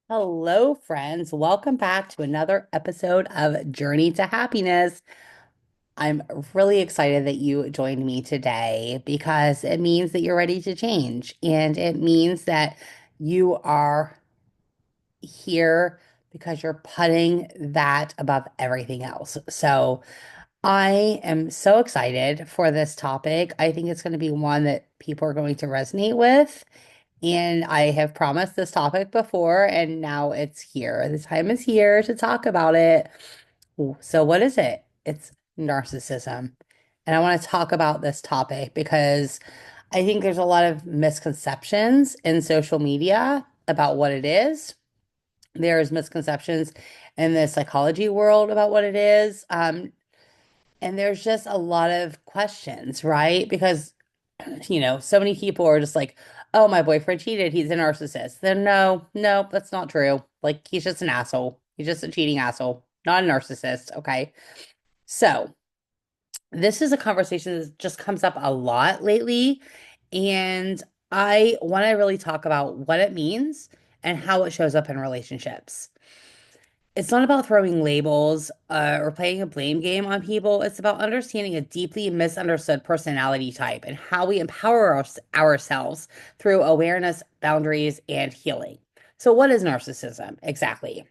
Hello, friends. Welcome back to another episode of Journey to Happiness. I'm really excited that you joined me today because it means that you're ready to change. And it means that you are here because you're putting that above everything else. So I am so excited for this topic. I think it's going to be one that people are going to resonate with. And I have promised this topic before, and now it's here. The time is here to talk about it. So, what is it? It's narcissism. And I want to talk about this topic because I think there's a lot of misconceptions in social media about what it is. There's misconceptions in the psychology world about what it is. And there's just a lot of questions, right? Because so many people are just like, oh, my boyfriend cheated. He's a narcissist. Then no, that's not true. Like, he's just an asshole. He's just a cheating asshole, not a narcissist. Okay. So, this is a conversation that just comes up a lot lately. And I want to really talk about what it means and how it shows up in relationships. It's not about throwing labels or playing a blame game on people. It's about understanding a deeply misunderstood personality type and how we empower ourselves through awareness, boundaries, and healing. So, what is narcissism exactly?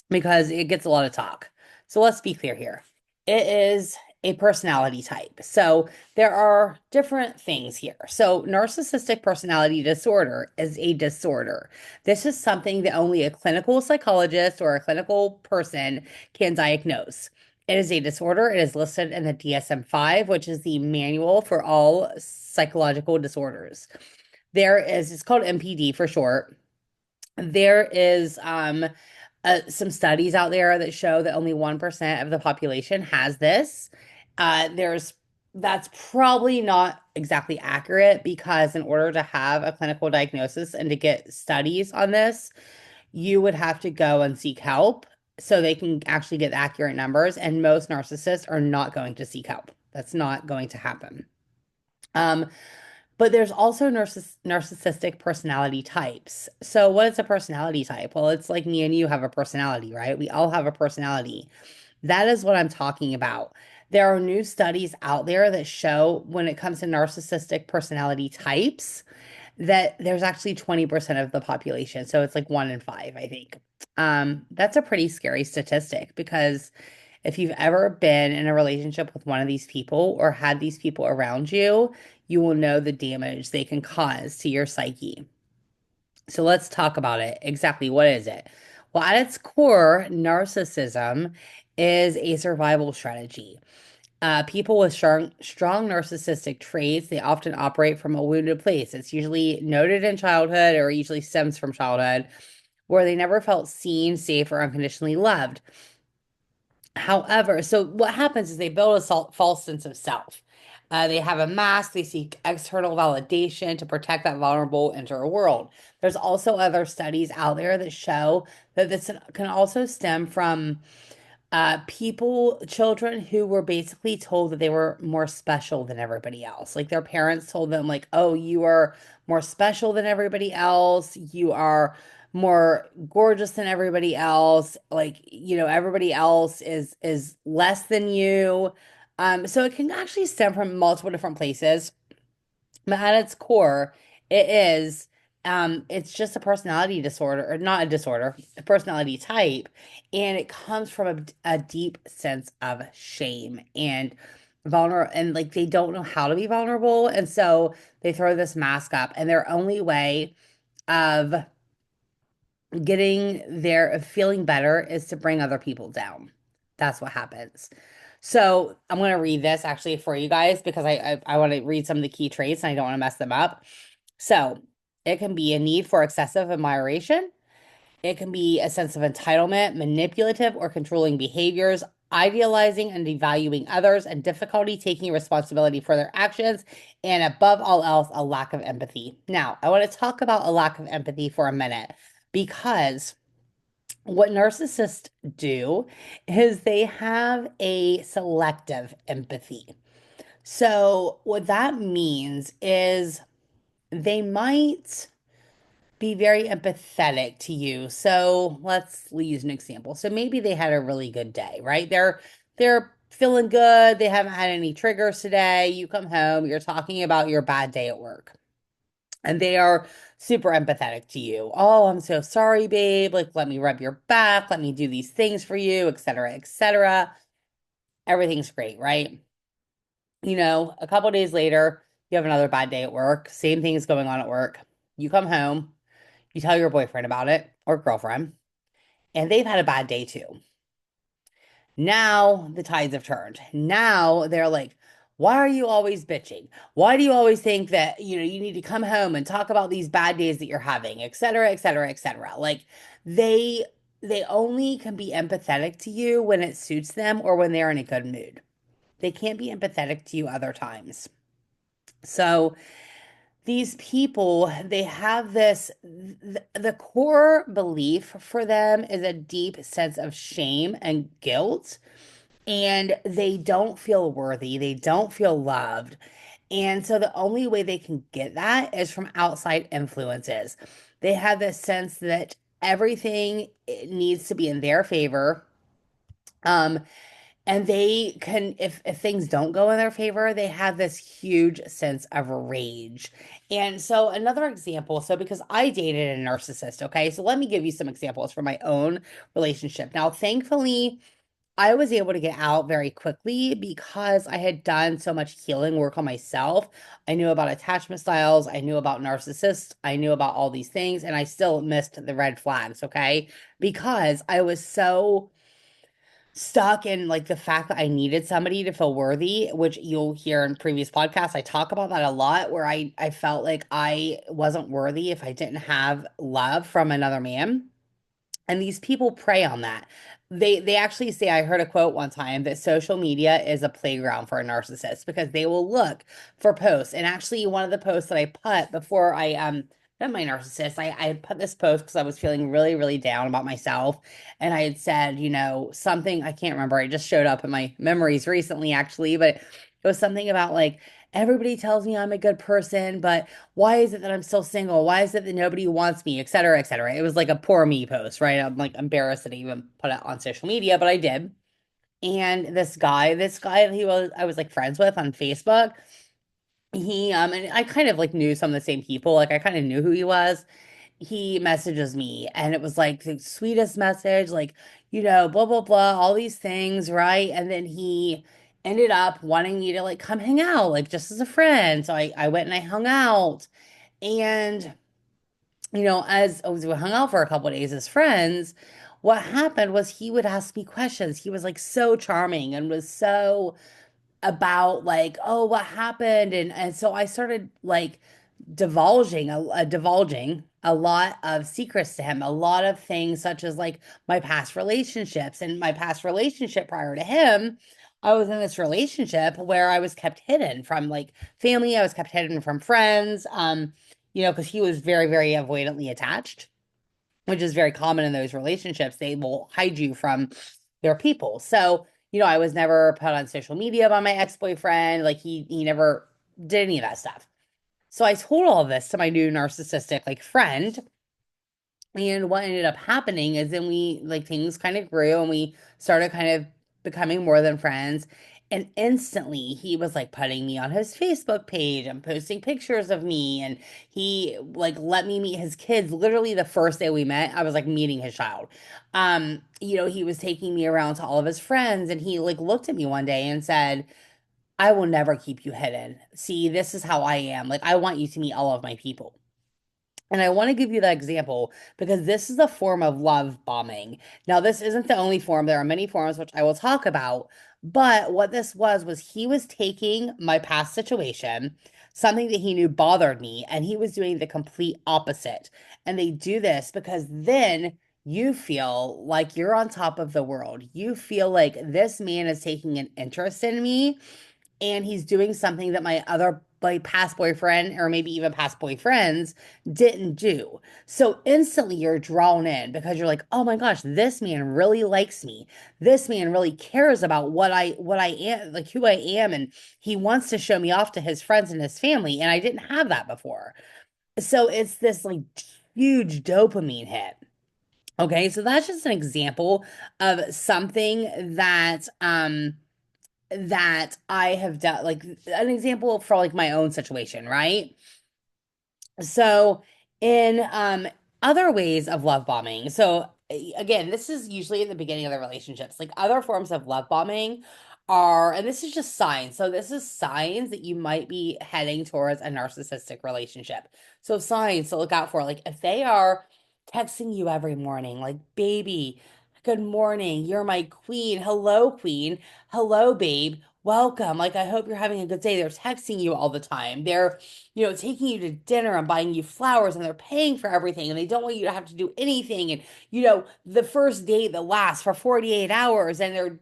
Because it gets a lot of talk. So let's be clear here. It is a personality type. So there are different things here. So narcissistic personality disorder is a disorder. This is something that only a clinical psychologist or a clinical person can diagnose. It is a disorder. It is listed in the DSM-5, which is the manual for all psychological disorders. It's called MPD for short. There is some studies out there that show that only 1% of the population has this. There's That's probably not exactly accurate because in order to have a clinical diagnosis and to get studies on this, you would have to go and seek help so they can actually get accurate numbers. And most narcissists are not going to seek help. That's not going to happen. Um, but there's also narcissistic personality types. So, what is a personality type? Well, it's like me and you have a personality, right? We all have a personality. That is what I'm talking about. There are new studies out there that show when it comes to narcissistic personality types that there's actually 20% of the population. So it's like one in five, I think. That's a pretty scary statistic because if you've ever been in a relationship with one of these people or had these people around you, you will know the damage they can cause to your psyche. So let's talk about it. Exactly, what is it? Well, at its core, narcissism is a survival strategy. People with strong narcissistic traits, they often operate from a wounded place. It's usually noted in childhood or usually stems from childhood, where they never felt seen, safe, or unconditionally loved. However, so what happens is they build a false sense of self. They have a mask, they seek external validation to protect that vulnerable inner world. There's also other studies out there that show that this can also stem from children who were basically told that they were more special than everybody else. Like their parents told them, like, oh, you are more special than everybody else. You are more gorgeous than everybody else. Like, everybody else is less than you. So it can actually stem from multiple different places. But at its core, it's just a personality disorder, or not a disorder, a personality type, and it comes from a deep sense of shame and vulnerable, and like they don't know how to be vulnerable, and so they throw this mask up, and their only way of getting their feeling better is to bring other people down. That's what happens. So I'm going to read this actually for you guys because I want to read some of the key traits and I don't want to mess them up. So it can be a need for excessive admiration. It can be a sense of entitlement, manipulative or controlling behaviors, idealizing and devaluing others, and difficulty taking responsibility for their actions. And above all else, a lack of empathy. Now, I want to talk about a lack of empathy for a minute because what narcissists do is they have a selective empathy. So, what that means is they might be very empathetic to you. So let's use an example. So maybe they had a really good day, right? They're feeling good. They haven't had any triggers today. You come home, you're talking about your bad day at work. And they are super empathetic to you. Oh, I'm so sorry, babe. Like, let me rub your back. Let me do these things for you, et cetera, et cetera. Everything's great, right? A couple days later, you have another bad day at work. Same thing is going on at work. You come home, you tell your boyfriend about it or girlfriend, and they've had a bad day too. Now the tides have turned. Now they're like, why are you always bitching? Why do you always think that, you need to come home and talk about these bad days that you're having, et cetera, et cetera, et cetera. Like they they only can be empathetic to you when it suits them or when they're in a good mood. They can't be empathetic to you other times. So these people, they have this, the core belief for them is a deep sense of shame and guilt, and they don't feel worthy. They don't feel loved. And so the only way they can get that is from outside influences. They have this sense that everything needs to be in their favor. Um, and they can, if things don't go in their favor, they have this huge sense of rage. And so another example, so because I dated a narcissist, okay, so let me give you some examples from my own relationship. Now, thankfully, I was able to get out very quickly because I had done so much healing work on myself. I knew about attachment styles, I knew about narcissists, I knew about all these things, and I still missed the red flags, okay? Because I was so stuck in like the fact that I needed somebody to feel worthy, which you'll hear in previous podcasts. I talk about that a lot, where I felt like I wasn't worthy if I didn't have love from another man. And these people prey on that. They actually say, I heard a quote one time that social media is a playground for a narcissist because they will look for posts. And actually, one of the posts that I put before I met my narcissist, I had put this post because I was feeling really, really down about myself. And I had said, something, I can't remember. It just showed up in my memories recently, actually, but it was something about like, everybody tells me I'm a good person, but why is it that I'm still single? Why is it that nobody wants me, et cetera, et cetera? It was like a poor me post, right? I'm like embarrassed that I even put it on social media, but I did. And this guy I was like friends with on Facebook. And I kind of like knew some of the same people. Like I kind of knew who he was. He messages me and it was like the sweetest message, like, blah, blah, blah, all these things, right? And then he ended up wanting me to like come hang out, like just as a friend. So I went and I hung out. And, as we hung out for a couple of days as friends, what happened was he would ask me questions. He was like so charming and was so about like, oh, what happened? And so I started like divulging a lot of secrets to him, a lot of things such as like my past relationships and my past relationship prior to him. I was in this relationship where I was kept hidden from like family, I was kept hidden from friends, because he was very, very avoidantly attached, which is very common in those relationships. They will hide you from their people. So, I was never put on social media by my ex-boyfriend. Like he never did any of that stuff. So I told all of this to my new narcissistic like friend. And what ended up happening is then we like things kind of grew and we started kind of becoming more than friends. And instantly he was like putting me on his Facebook page and posting pictures of me. And he like let me meet his kids. Literally the first day we met, I was like meeting his child. He was taking me around to all of his friends and he like looked at me one day and said, I will never keep you hidden. See, this is how I am. Like, I want you to meet all of my people. And I want to give you that example because this is a form of love bombing. Now, this isn't the only form. There are many forms, which I will talk about. But what this was he was taking my past situation, something that he knew bothered me, and he was doing the complete opposite. And they do this because then you feel like you're on top of the world. You feel like this man is taking an interest in me and he's doing something that my other like past boyfriend or maybe even past boyfriends didn't do. So instantly you're drawn in because you're like, "Oh my gosh, this man really likes me. This man really cares about what I am, like who I am, and he wants to show me off to his friends and his family, and I didn't have that before." So it's this like huge dopamine hit. Okay, so that's just an example of something that I have done, like an example for like my own situation, right? So, in other ways of love bombing, so again, this is usually in the beginning of the relationships. Like other forms of love bombing are, and this is just signs. So, this is signs that you might be heading towards a narcissistic relationship. So, signs to look out for, like if they are texting you every morning, like, baby, good morning, you're my queen, hello, babe. Welcome. Like, I hope you're having a good day. They're texting you all the time. They're taking you to dinner and buying you flowers and they're paying for everything and they don't want you to have to do anything. And, the first date that lasts for 48 hours and they're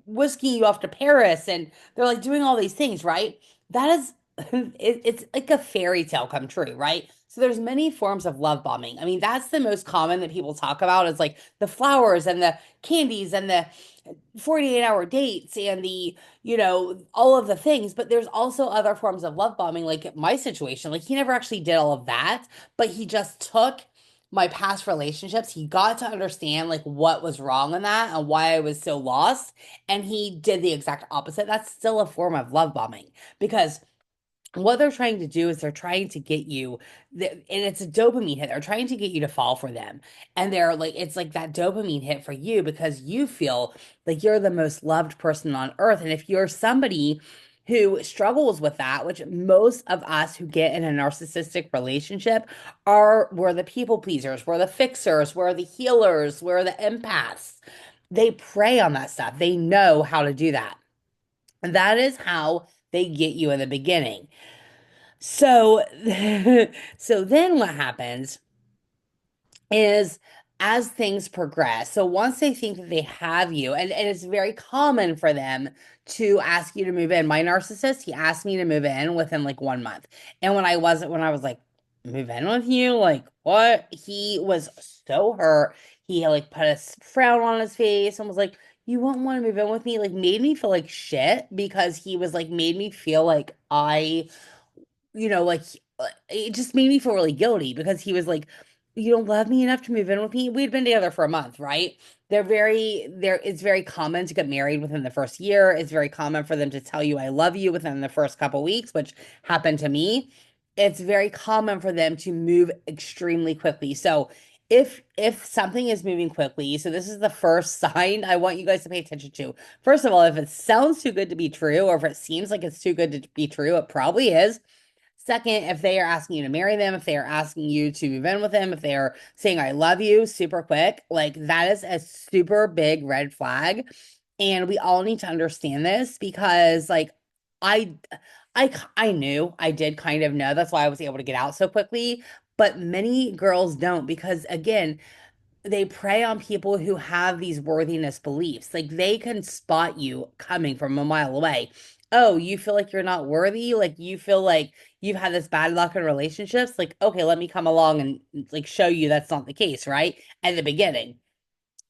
whisking you off to Paris and they're like doing all these things, right? That is, it's like a fairy tale come true, right? So there's many forms of love bombing. I mean, that's the most common that people talk about is like the flowers and the candies and the 48-hour dates and all of the things. But there's also other forms of love bombing, like my situation. Like he never actually did all of that, but he just took my past relationships. He got to understand like what was wrong in that and why I was so lost. And he did the exact opposite. That's still a form of love bombing because what they're trying to do is they're trying to get you and it's a dopamine hit. They're trying to get you to fall for them. And they're like, it's like that dopamine hit for you because you feel like you're the most loved person on earth. And if you're somebody who struggles with that, which most of us who get in a narcissistic relationship we're the people pleasers, we're the fixers, we're the healers, we're the empaths. They prey on that stuff. They know how to do that. And that is how they get you in the beginning. So, so then what happens is as things progress, so once they think that they have you, and it's very common for them to ask you to move in. My narcissist, he asked me to move in within like 1 month. And when I was like, move in with you, like what? He was so hurt. He like put a frown on his face and was like, you won't want to move in with me, like made me feel like shit because he was like made me feel like like it just made me feel really guilty because he was like, "You don't love me enough to move in with me." We'd been together for a month, right? It's very common to get married within the first year. It's very common for them to tell you I love you within the first couple weeks, which happened to me. It's very common for them to move extremely quickly. So if something is moving quickly, so this is the first sign I want you guys to pay attention to. First of all, if it sounds too good to be true, or if it seems like it's too good to be true, it probably is. Second, if they are asking you to marry them, if they are asking you to move in with them, if they are saying I love you super quick, like that is a super big red flag. And we all need to understand this because like I I knew, I did kind of know. That's why I was able to get out so quickly, but many girls don't because again, they prey on people who have these worthiness beliefs. Like they can spot you coming from a mile away. Oh, you feel like you're not worthy? Like you feel like you've had this bad luck in relationships? Like, okay, let me come along and like show you that's not the case, right? At the beginning.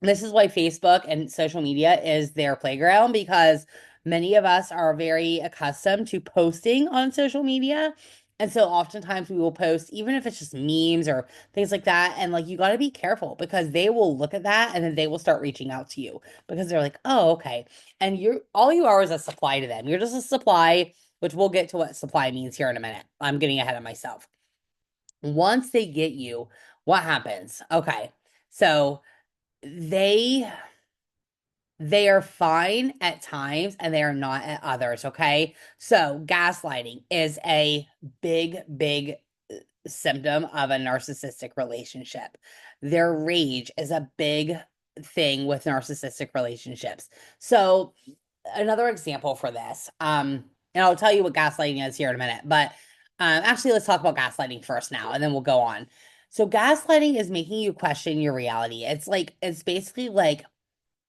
This is why Facebook and social media is their playground because many of us are very accustomed to posting on social media. And so oftentimes we will post, even if it's just memes or things like that. And like, you got to be careful because they will look at that and then they will start reaching out to you because they're like, oh, okay. And all you are is a supply to them. You're just a supply, which we'll get to what supply means here in a minute. I'm getting ahead of myself. Once they get you, what happens? Okay. So, they they are fine at times and they are not at others, okay? So, gaslighting is a big symptom of a narcissistic relationship. Their rage is a big thing with narcissistic relationships. So, another example for this, and I'll tell you what gaslighting is here in a minute, but actually, let's talk about gaslighting first now, and then we'll go on. So, gaslighting is making you question your reality. It's basically like,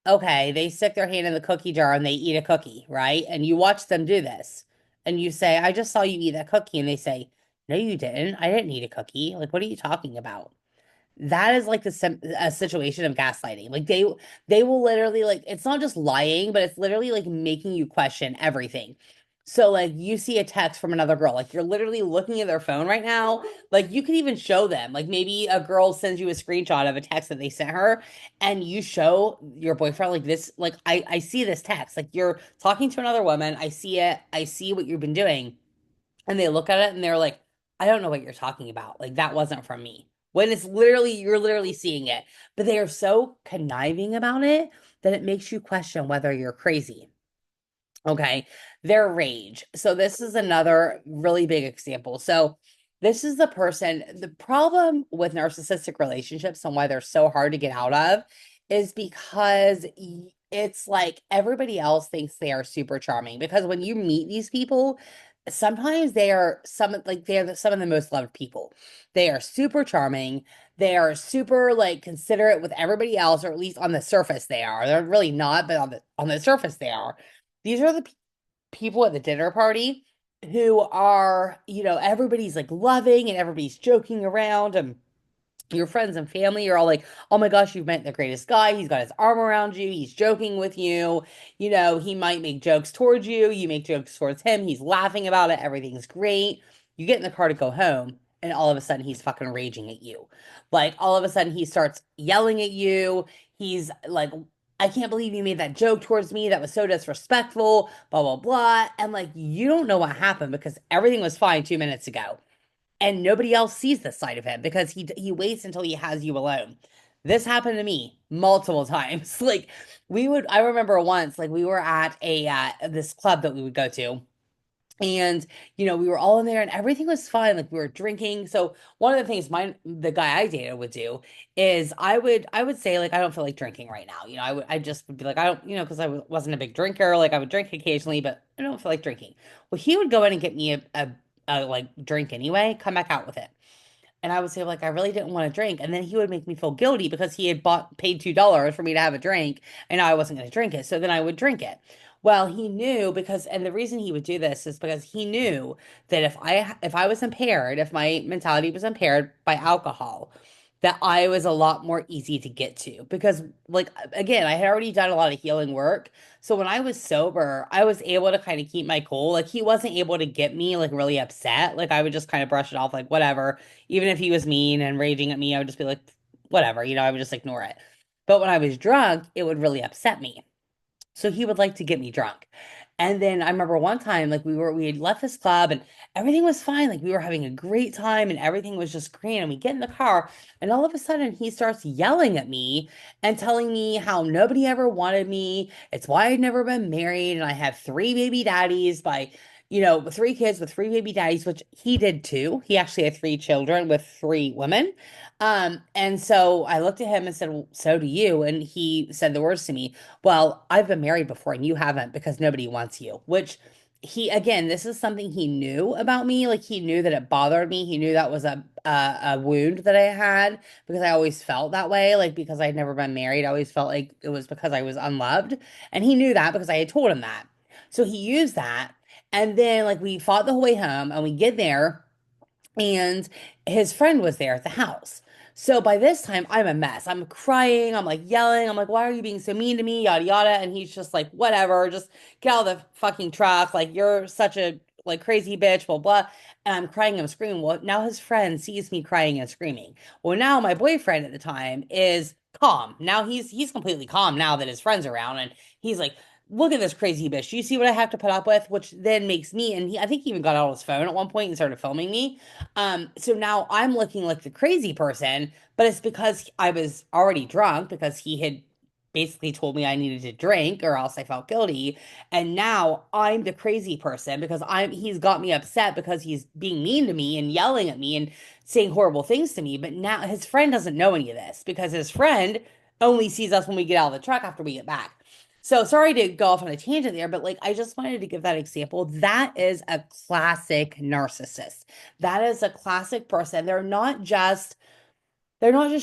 okay, they stick their hand in the cookie jar and they eat a cookie, right? And you watch them do this, and you say, I just saw you eat that cookie. And they say, no, you didn't. I didn't eat a cookie. Like, what are you talking about? That is like a situation of gaslighting. Like they will literally like it's not just lying, but it's literally like making you question everything. So like you see a text from another girl, like you're literally looking at their phone right now. Like you can even show them. Like maybe a girl sends you a screenshot of a text that they sent her and you show your boyfriend like this, like I see this text. Like you're talking to another woman. I see it. I see what you've been doing. And they look at it and they're like, I don't know what you're talking about. Like that wasn't from me. When it's literally you're literally seeing it. But they are so conniving about it that it makes you question whether you're crazy. Okay, their rage. So this is another really big example. So this is the person, the problem with narcissistic relationships and why they're so hard to get out of is because it's like everybody else thinks they are super charming because when you meet these people, sometimes they are some of the most loved people. They are super charming. They are super like considerate with everybody else, or at least on the surface they are. They're really not, but on the surface they are. These are the people at the dinner party who are, everybody's like loving and everybody's joking around and your friends and family are all like, oh my gosh, you've met the greatest guy. He's got his arm around you. He's joking with you. He might make jokes towards you. You make jokes towards him. He's laughing about it. Everything's great. You get in the car to go home, and all of a sudden he's fucking raging at you. Like, all of a sudden he starts yelling at you. He's like, I can't believe you made that joke towards me. That was so disrespectful, blah, blah, blah. And like, you don't know what happened because everything was fine 2 minutes ago and nobody else sees this side of him because he waits until he has you alone. This happened to me multiple times. Like I remember once, like we were at a this club that we would go to, and we were all in there and everything was fine. Like we were drinking. So one of the things the guy I dated would do is I would say like I don't feel like drinking right now. I just would be like I don't, because wasn't a big drinker. Like I would drink occasionally, but I don't feel like drinking. Well, he would go in and get me a like drink anyway, come back out with it. And I would say, like, I really didn't want to drink. And then he would make me feel guilty because he had paid $2 for me to have a drink and I wasn't going to drink it. So then I would drink it. Well, he knew and the reason he would do this is because he knew that if I was impaired, if my mentality was impaired by alcohol, that I was a lot more easy to get to because like again, I had already done a lot of healing work. So when I was sober, I was able to kind of keep my cool. Like he wasn't able to get me like really upset. Like I would just kind of brush it off like whatever. Even if he was mean and raging at me, I would just be like whatever, I would just ignore it. But when I was drunk, it would really upset me. So he would like to get me drunk. And then I remember one time, like we had left this club and everything was fine. Like we were having a great time and everything was just great. And we get in the car and all of a sudden he starts yelling at me and telling me how nobody ever wanted me. It's why I'd never been married. And I have three baby daddies by, three kids with three baby daddies, which he did too. He actually had three children with three women. And so I looked at him and said, well, so do you. And he said the words to me, well, I've been married before and you haven't because nobody wants you, which again, this is something he knew about me. Like he knew that it bothered me. He knew that was a wound that I had because I always felt that way. Like because I'd never been married, I always felt like it was because I was unloved. And he knew that because I had told him that. So he used that. And then like we fought the whole way home and we get there and his friend was there at the house. So by this time, I'm a mess. I'm crying. I'm like yelling. I'm like, why are you being so mean to me? Yada yada. And he's just like, whatever, just get out of the fucking truck. Like you're such a like crazy bitch, blah blah. And I'm crying, I'm screaming. Well, now his friend sees me crying and screaming. Well, now my boyfriend at the time is calm. Now he's completely calm now that his friend's around, and he's like, look at this crazy bitch. Do you see what I have to put up with? Which then makes me, and I think he even got out his phone at one point and started filming me. So now I'm looking like the crazy person, but it's because I was already drunk because he had basically told me I needed to drink or else I felt guilty. And now I'm the crazy person because he's got me upset because he's being mean to me and yelling at me and saying horrible things to me. But now his friend doesn't know any of this because his friend only sees us when we get out of the truck after we get back. So sorry to go off on a tangent there, but like I just wanted to give that example. That is a classic narcissist. That is a classic person. They're not just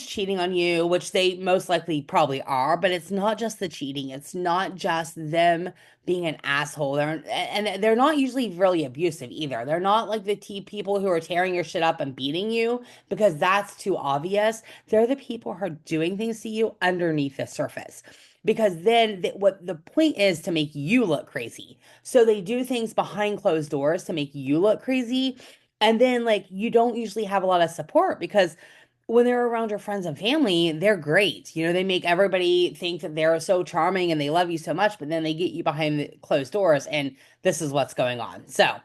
cheating on you, which they most likely probably are, but it's not just the cheating. It's not just them being an asshole. And they're not usually really abusive either. They're not like the people who are tearing your shit up and beating you because that's too obvious. They're the people who are doing things to you underneath the surface. because then what the point is to make you look crazy. So they do things behind closed doors to make you look crazy. And then like you don't usually have a lot of support because when they're around your friends and family, they're great. You know, they make everybody think that they're so charming and they love you so much, but then they get you behind the closed doors and this is what's going on. So,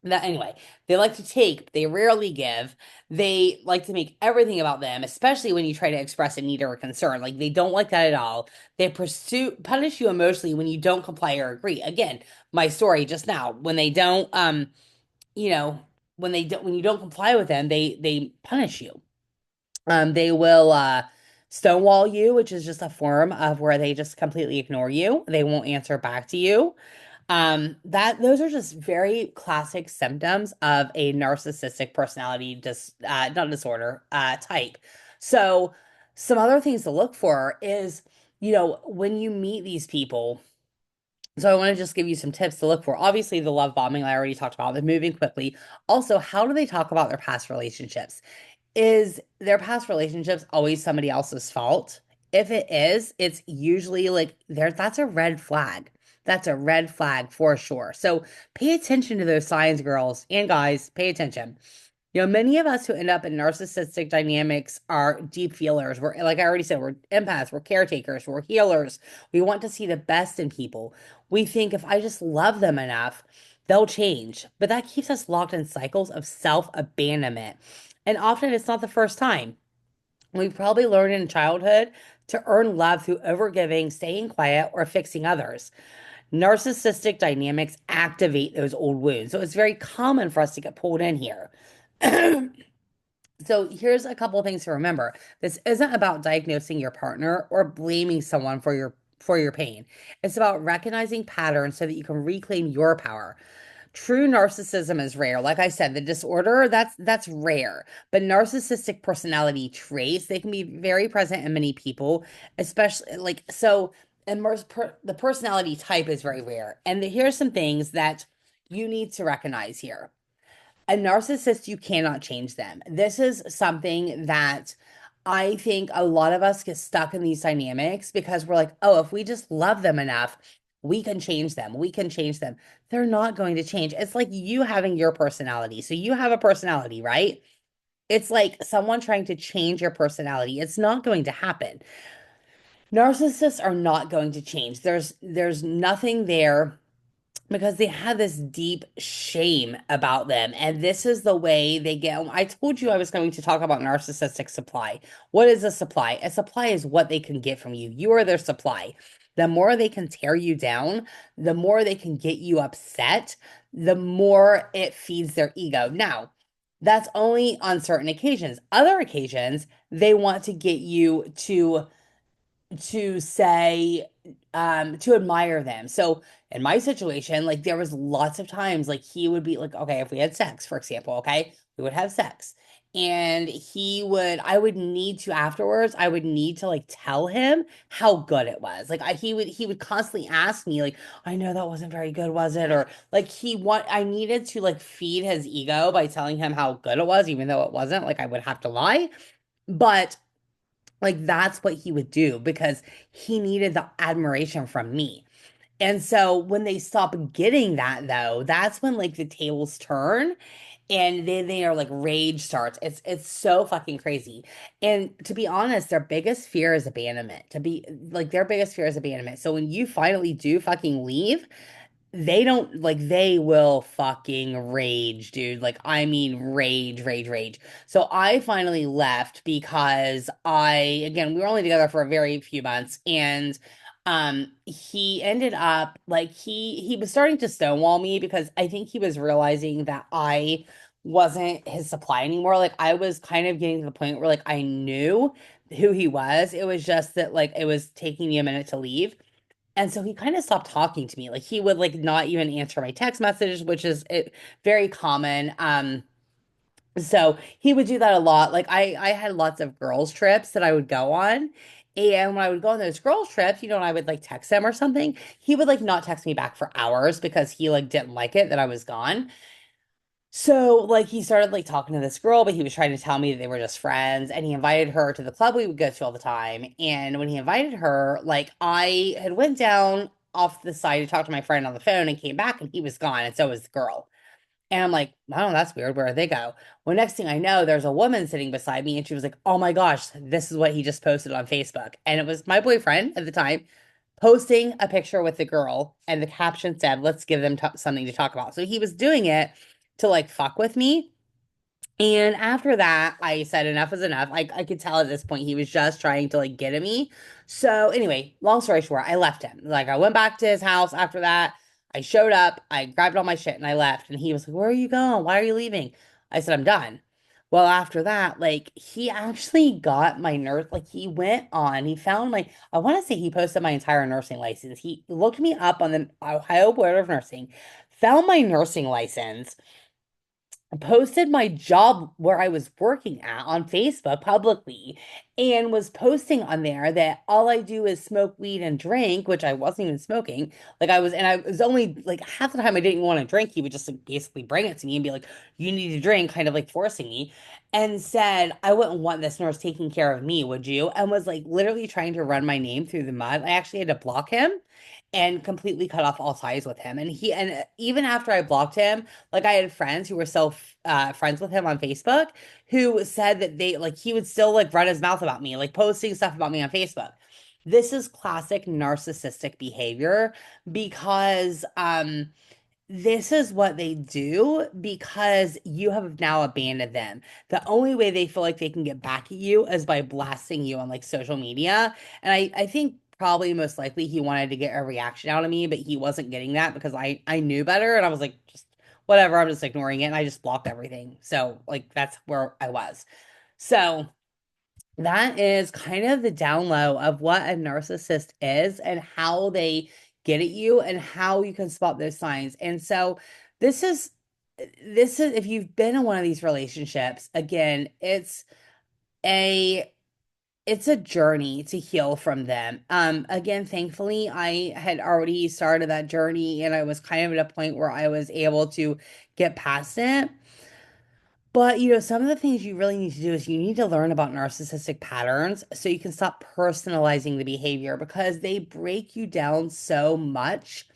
that anyway, they like to take, they rarely give. They like to make everything about them, especially when you try to express a need or a concern. Like they don't like that at all. They pursue punish you emotionally when you don't comply or agree. Again, my story just now, when they don't you know, when you don't comply with them, they punish you. They will stonewall you, which is just a form of where they just completely ignore you. They won't answer back to you. That those are just very classic symptoms of a narcissistic personality not disorder type. So some other things to look for is, when you meet these people. So I want to just give you some tips to look for. Obviously, the love bombing I already talked about, the moving quickly. Also, how do they talk about their past relationships? Is their past relationships always somebody else's fault? If it is, it's usually like that's a red flag. That's a red flag for sure. So pay attention to those signs, girls and guys. Pay attention. Many of us who end up in narcissistic dynamics are deep feelers. We're, like I already said, we're empaths, we're caretakers, we're healers. We want to see the best in people. We think if I just love them enough, they'll change. But that keeps us locked in cycles of self-abandonment. And often it's not the first time. We probably learned in childhood to earn love through overgiving, staying quiet, or fixing others. Narcissistic dynamics activate those old wounds. So it's very common for us to get pulled in here. So here's a couple of things to remember. This isn't about diagnosing your partner or blaming someone for your pain. It's about recognizing patterns so that you can reclaim your power. True narcissism is rare. Like I said, the disorder, that's rare. But narcissistic personality traits, they can be very present in many people, especially like so and the personality type is very rare. And here's some things that you need to recognize here. A narcissist, you cannot change them. This is something that I think a lot of us get stuck in these dynamics because we're like, oh, if we just love them enough, we can change them. We can change them. They're not going to change. It's like you having your personality. So you have a personality, right? It's like someone trying to change your personality. It's not going to happen. Narcissists are not going to change. There's nothing there because they have this deep shame about them. And this is the way they get. I told you I was going to talk about narcissistic supply. What is a supply? A supply is what they can get from you. You are their supply. The more they can tear you down, the more they can get you upset, the more it feeds their ego. Now, that's only on certain occasions. Other occasions, they want to get you to say to admire them. So in my situation, like there was lots of times like he would be like, okay, if we had sex, for example, okay, we would have sex. And I would need to afterwards, I would need to like tell him how good it was. Like he would constantly ask me like, I know that wasn't very good, was it? Or like I needed to like feed his ego by telling him how good it was, even though it wasn't. Like I would have to lie. But like that's what he would do because he needed the admiration from me. And so when they stop getting that though, that's when like the tables turn and then they are like rage starts. It's so fucking crazy. And to be honest, their biggest fear is abandonment. To be like their biggest fear is abandonment. So when you finally do fucking leave, they don't like they will fucking rage, dude. Like I mean rage, rage, rage. So I finally left because we were only together for a very few months and he ended up like he was starting to stonewall me because I think he was realizing that I wasn't his supply anymore. Like I was kind of getting to the point where like I knew who he was. It was just that like it was taking me a minute to leave. And so he kind of stopped talking to me. Like he would like not even answer my text messages, which is very common. So he would do that a lot. Like I had lots of girls trips that I would go on. And when I would go on those girls trips, and I would like text him or something, he would like not text me back for hours because he like didn't like it that I was gone. So, like, he started like talking to this girl, but he was trying to tell me that they were just friends. And he invited her to the club we would go to all the time. And when he invited her, like, I had went down off the side to talk to my friend on the phone and came back and he was gone. And so was the girl. And I'm like, oh, that's weird. Where did they go? Well, next thing I know, there's a woman sitting beside me and she was like, oh my gosh, this is what he just posted on Facebook. And it was my boyfriend at the time posting a picture with the girl. And the caption said, let's give them something to talk about. So he was doing it to like fuck with me. And after that, I said enough is enough. I could tell at this point he was just trying to like get at me. So anyway, long story short, I left him. Like I went back to his house after that. I showed up, I grabbed all my shit and I left. And he was like, where are you going? Why are you leaving? I said, I'm done. Well, after that, like he actually got my nurse, like he went on, he found my, I want to say he posted my entire nursing license. He looked me up on the Ohio Board of Nursing, found my nursing license, posted my job where I was working at on Facebook publicly and was posting on there that all I do is smoke weed and drink, which I wasn't even smoking. Like I was, and I was only like half the time I didn't want to drink. He would just like basically bring it to me and be like, you need to drink, kind of like forcing me, and said, I wouldn't want this nurse taking care of me, would you? And was like literally trying to run my name through the mud. I actually had to block him and completely cut off all ties with him. And even after I blocked him, like I had friends who were still friends with him on Facebook who said that they like he would still like run his mouth about me, like posting stuff about me on Facebook. This is classic narcissistic behavior because this is what they do because you have now abandoned them. The only way they feel like they can get back at you is by blasting you on like social media. And I think probably most likely he wanted to get a reaction out of me, but he wasn't getting that because I knew better and I was like, just whatever, I'm just ignoring it. And I just blocked everything. So like that's where I was. So that is kind of the down low of what a narcissist is and how they get at you and how you can spot those signs. And so this is if you've been in one of these relationships, again, a it's a journey to heal from them. Again, thankfully, I had already started that journey and I was kind of at a point where I was able to get past it. But, some of the things you really need to do is you need to learn about narcissistic patterns so you can stop personalizing the behavior because they break you down so much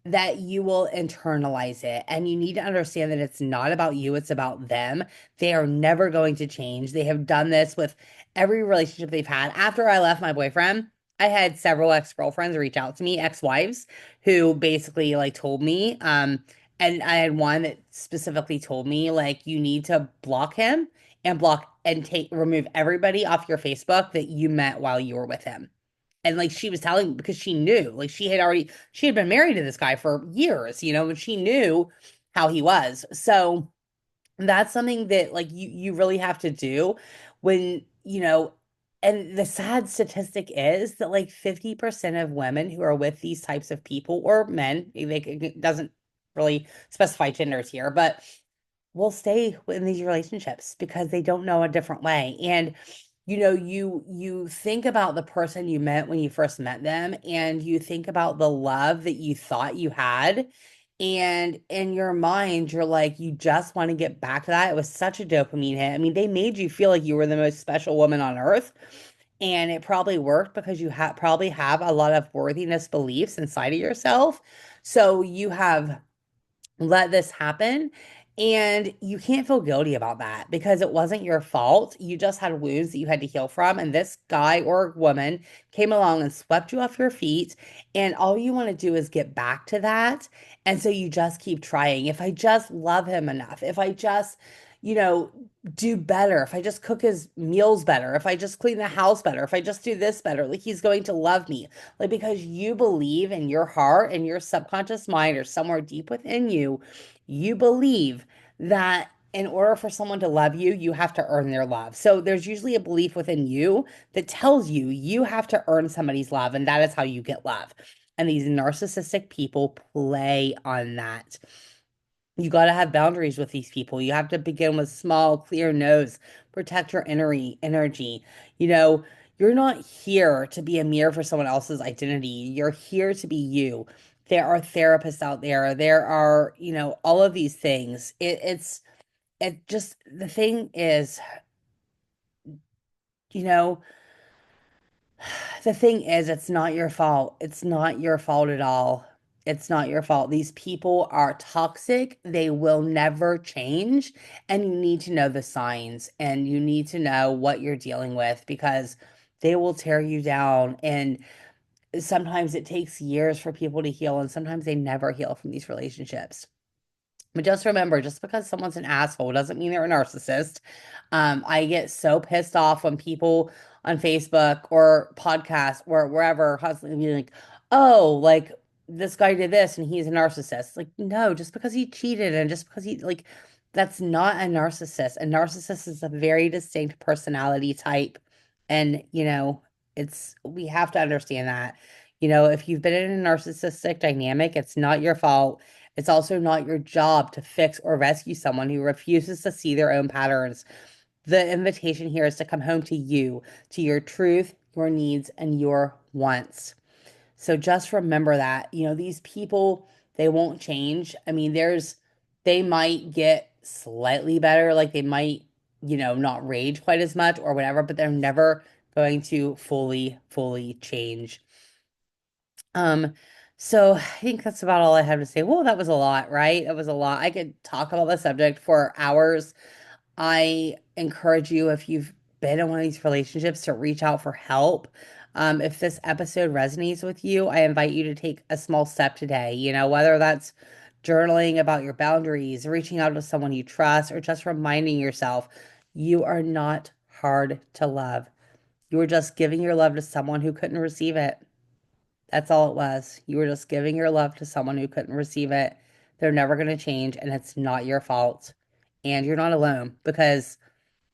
that you will internalize it. And you need to understand that it's not about you, it's about them. They are never going to change. They have done this with every relationship they've had. After I left my boyfriend, I had several ex-girlfriends reach out to me, ex-wives, who basically like told me, and I had one that specifically told me, like, you need to block him and block and remove everybody off your Facebook that you met while you were with him. And like she was telling because she knew, like she had been married to this guy for years, and she knew how he was. So that's something that like you really have to do when, and the sad statistic is that like 50% of women who are with these types of people or men, it doesn't really specify genders here, but will stay in these relationships because they don't know a different way. And you think about the person you met when you first met them and you think about the love that you thought you had. And in your mind, you're like, you just want to get back to that. It was such a dopamine hit. I mean, they made you feel like you were the most special woman on earth. And it probably worked because you probably have a lot of worthiness beliefs inside of yourself. So you have let this happen. And you can't feel guilty about that because it wasn't your fault. You just had wounds that you had to heal from. And this guy or woman came along and swept you off your feet. And all you want to do is get back to that. And so you just keep trying. If I just love him enough, if I just, you know, do better, if I just cook his meals better, if I just clean the house better, if I just do this better, like he's going to love me. Like because you believe in your heart and your subconscious mind or somewhere deep within you, you believe that in order for someone to love you, you have to earn their love. So there's usually a belief within you that tells you you have to earn somebody's love, and that is how you get love. And these narcissistic people play on that. You got to have boundaries with these people. You have to begin with small, clear no's, protect your energy. You know, you're not here to be a mirror for someone else's identity. You're here to be you. There are therapists out there. There are, all of these things. It just, the thing is, you know, the thing is, it's not your fault. It's not your fault at all. It's not your fault. These people are toxic. They will never change. And you need to know the signs and you need to know what you're dealing with because they will tear you down. And sometimes it takes years for people to heal, and sometimes they never heal from these relationships. But just remember, just because someone's an asshole doesn't mean they're a narcissist. I get so pissed off when people on Facebook or podcasts or wherever hustling be like, oh, like this guy did this and he's a narcissist. Like, no, just because he cheated and just because he like that's not a narcissist. A narcissist is a very distinct personality type. And, it's we have to understand that. If you've been in a narcissistic dynamic, it's not your fault. It's also not your job to fix or rescue someone who refuses to see their own patterns. The invitation here is to come home to you, to your truth, your needs, and your wants. So just remember that, these people, they won't change. I mean, they might get slightly better, like they might, not rage quite as much or whatever, but they're never going to fully change. Um, so I think that's about all I have to say. Well, that was a lot, right? That was a lot. I could talk about the subject for hours. I encourage you, if you've been in one of these relationships, to reach out for help. If this episode resonates with you, I invite you to take a small step today, whether that's journaling about your boundaries, reaching out to someone you trust, or just reminding yourself you are not hard to love. You were just giving your love to someone who couldn't receive it. That's all it was. You were just giving your love to someone who couldn't receive it. They're never going to change, and it's not your fault. And you're not alone because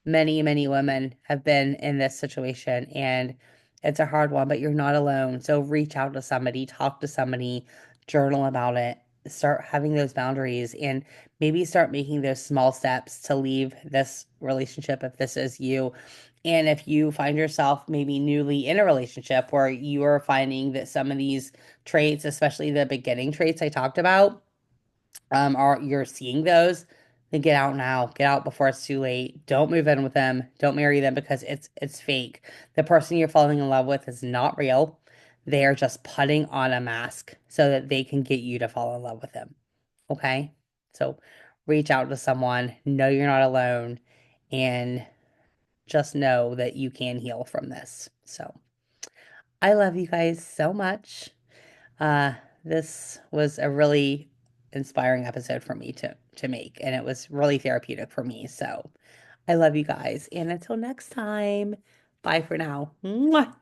many women have been in this situation and it's a hard one, but you're not alone. So reach out to somebody, talk to somebody, journal about it, start having those boundaries, and maybe start making those small steps to leave this relationship if this is you. And if you find yourself maybe newly in a relationship where you are finding that some of these traits, especially the beginning traits I talked about, are you're seeing those, then get out now. Get out before it's too late. Don't move in with them. Don't marry them because it's fake. The person you're falling in love with is not real. They are just putting on a mask so that they can get you to fall in love with them. Okay? So reach out to someone, know you're not alone, and just know that you can heal from this. So I love you guys so much. Uh, this was a really inspiring episode for me to make, and it was really therapeutic for me. So I love you guys, and until next time, bye for now. Mwah.